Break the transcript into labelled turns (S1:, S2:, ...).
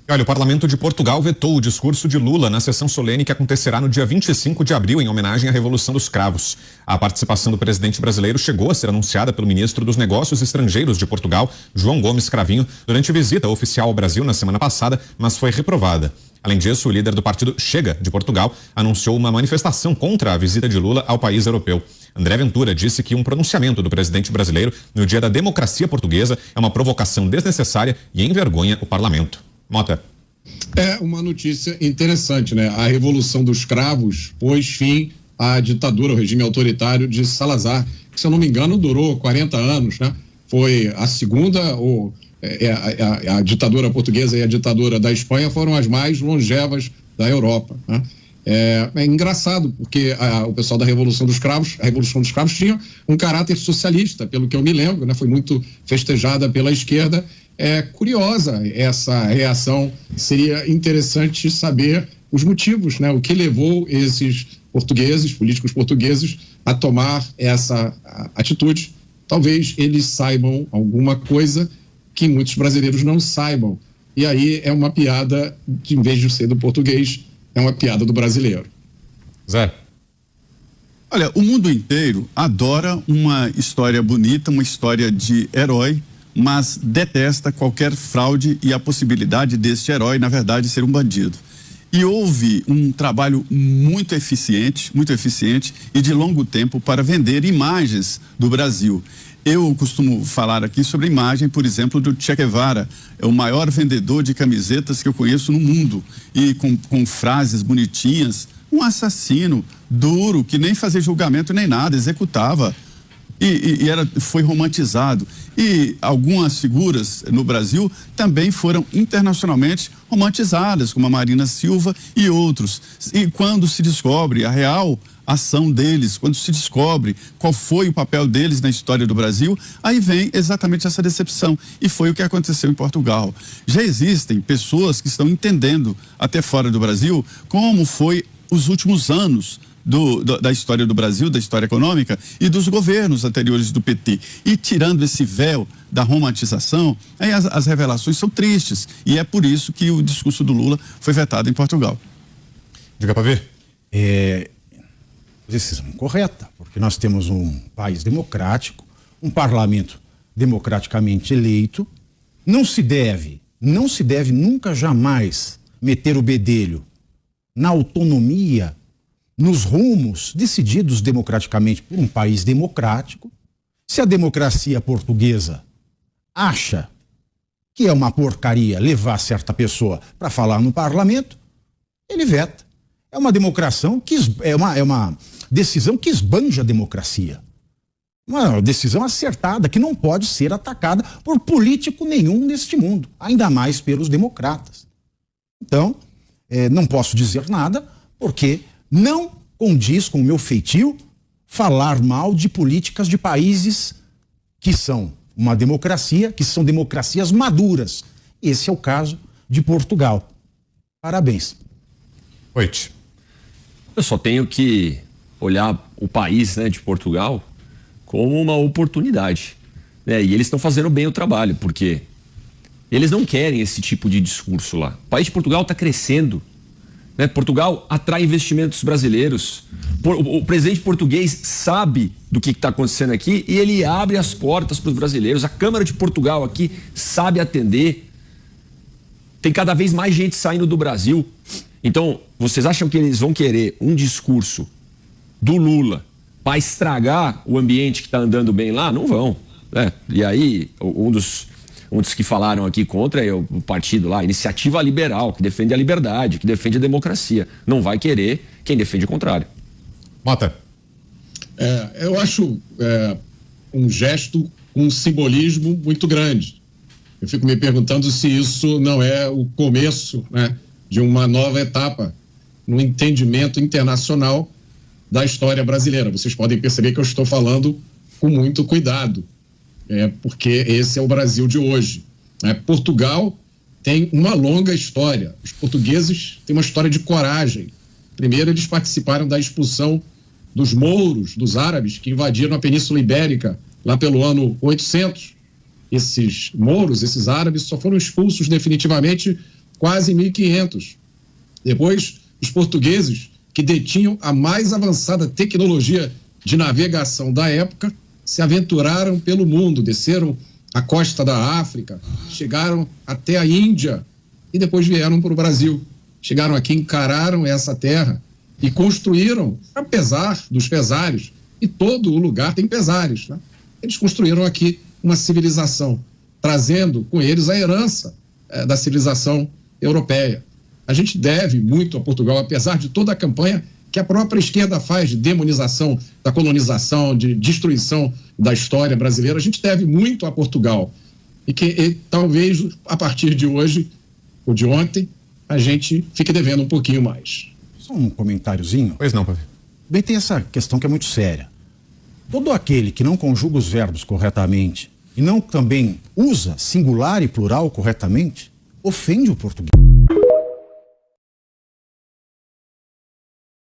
S1: Olha, o Parlamento de Portugal vetou o discurso de Lula na sessão solene que acontecerá no dia 25 de abril, em homenagem à Revolução dos Cravos. A participação do presidente brasileiro chegou a ser anunciada pelo ministro dos Negócios Estrangeiros de Portugal, João Gomes Cravinho, durante visita oficial ao Brasil na semana passada, mas foi reprovada. Além disso, o líder do partido Chega, de Portugal, anunciou uma manifestação contra a visita de Lula ao país europeu. André Ventura disse que um pronunciamento do presidente brasileiro no dia da democracia portuguesa é uma provocação desnecessária e envergonha o parlamento. Mota.
S2: É uma notícia interessante, né? A Revolução dos Cravos pôs fim à ditadura, o regime autoritário de Salazar, que, se eu não me engano, durou 40 anos, né? Foi a segunda, a ditadura portuguesa e a ditadura da Espanha foram as mais longevas da Europa, né? É engraçado, porque o pessoal da Revolução dos Cravos, a Revolução dos Cravos tinha um caráter socialista, pelo que eu me lembro, né? Foi muito festejada pela esquerda. É curiosa essa reação, seria interessante saber os motivos, né? O que levou esses políticos portugueses, a tomar essa atitude. Talvez eles saibam alguma coisa que muitos brasileiros não saibam. E aí é uma piada, que, em vez de ser do português, é uma piada do brasileiro.
S1: Zé.
S3: Olha, o mundo inteiro adora uma história bonita, uma história de herói, mas detesta qualquer fraude e a possibilidade deste herói, na verdade, ser um bandido. E houve um trabalho muito eficiente e de longo tempo para vender imagens do Brasil. Eu costumo falar aqui sobre a imagem, por exemplo, do Che Guevara, é o maior vendedor de camisetas que eu conheço no mundo, e com frases bonitinhas, um assassino duro, que nem fazia julgamento nem nada, executava. Foi romantizado. E algumas figuras no Brasil também foram internacionalmente romantizadas, como a Marina Silva e outros. E quando se descobre a real ação deles, quando se descobre qual foi o papel deles na história do Brasil, aí vem exatamente essa decepção. E foi o que aconteceu em Portugal. Já existem pessoas que estão entendendo, até fora do Brasil, como foi os últimos anos da história do Brasil, da história econômica e dos governos anteriores do PT. E tirando esse véu da romantização, aí as revelações são tristes. E é por isso que o discurso do Lula foi vetado em Portugal.
S1: Diga para ver.
S4: Decisão correta, porque nós temos um país democrático, um parlamento democraticamente eleito. Não se deve nunca jamais meter o bedelho na autonomia, nos rumos decididos democraticamente por um país democrático. Se a democracia portuguesa acha que é uma porcaria levar certa pessoa para falar no parlamento, ele veta. É uma democracia é uma decisão que esbanja a democracia. Uma decisão acertada, que não pode ser atacada por político nenhum neste mundo, ainda mais pelos democratas. Então, não posso dizer nada, porque não condiz com o meu feitio falar mal de políticas de países que são uma democracia, que são democracias maduras. Esse é o caso de Portugal. Parabéns.
S1: Oito.
S5: Eu só tenho que olhar o país, né, de Portugal como uma oportunidade, né? E eles estão fazendo bem o trabalho, porque eles não querem esse tipo de discurso lá. O país de Portugal está crescendo, né? Portugal atrai investimentos brasileiros. O presidente português sabe do que está acontecendo aqui e ele abre as portas para os brasileiros. A Câmara de Portugal aqui sabe atender. Tem cada vez mais gente saindo do Brasil. Então, vocês acham que eles vão querer um discurso do Lula para estragar o ambiente que está andando bem lá? Não vão, né? E aí, um dos que falaram aqui contra é o partido lá, Iniciativa Liberal, que defende a liberdade, que defende a democracia. Não vai querer quem defende o contrário.
S1: Mota.
S2: Eu acho um gesto, um simbolismo muito grande. Eu fico me perguntando se isso não é o começo, né, de uma nova etapa no entendimento internacional da história brasileira. Vocês podem perceber que eu estou falando com muito cuidado, porque esse é o Brasil de hoje. Portugal tem uma longa história. Os portugueses têm uma história de coragem. Primeiro, eles participaram da expulsão dos mouros, dos árabes, que invadiram a Península Ibérica lá pelo ano 800. Esses mouros, esses árabes, só foram expulsos definitivamente quase 1.500. Depois, os portugueses, que detinham a mais avançada tecnologia de navegação da época, se aventuraram pelo mundo, desceram a costa da África, chegaram até a Índia e depois vieram para o Brasil. Chegaram aqui, encararam essa terra e construíram, apesar dos pesares, e todo o lugar tem pesares, né? Eles construíram aqui uma civilização, trazendo com eles a herança da civilização europeia. A gente deve muito a Portugal, apesar de toda a campanha que a própria esquerda faz de demonização da colonização, de destruição da história brasileira. A gente deve muito a Portugal. E talvez, a partir de hoje, ou de ontem, a gente fique devendo um pouquinho mais.
S4: Só um comentáriozinho.
S1: Pois não, Pavê.
S4: Bem, tem essa questão que é muito séria. Todo aquele que não conjuga os verbos corretamente e não também usa singular e plural corretamente, ofende o português.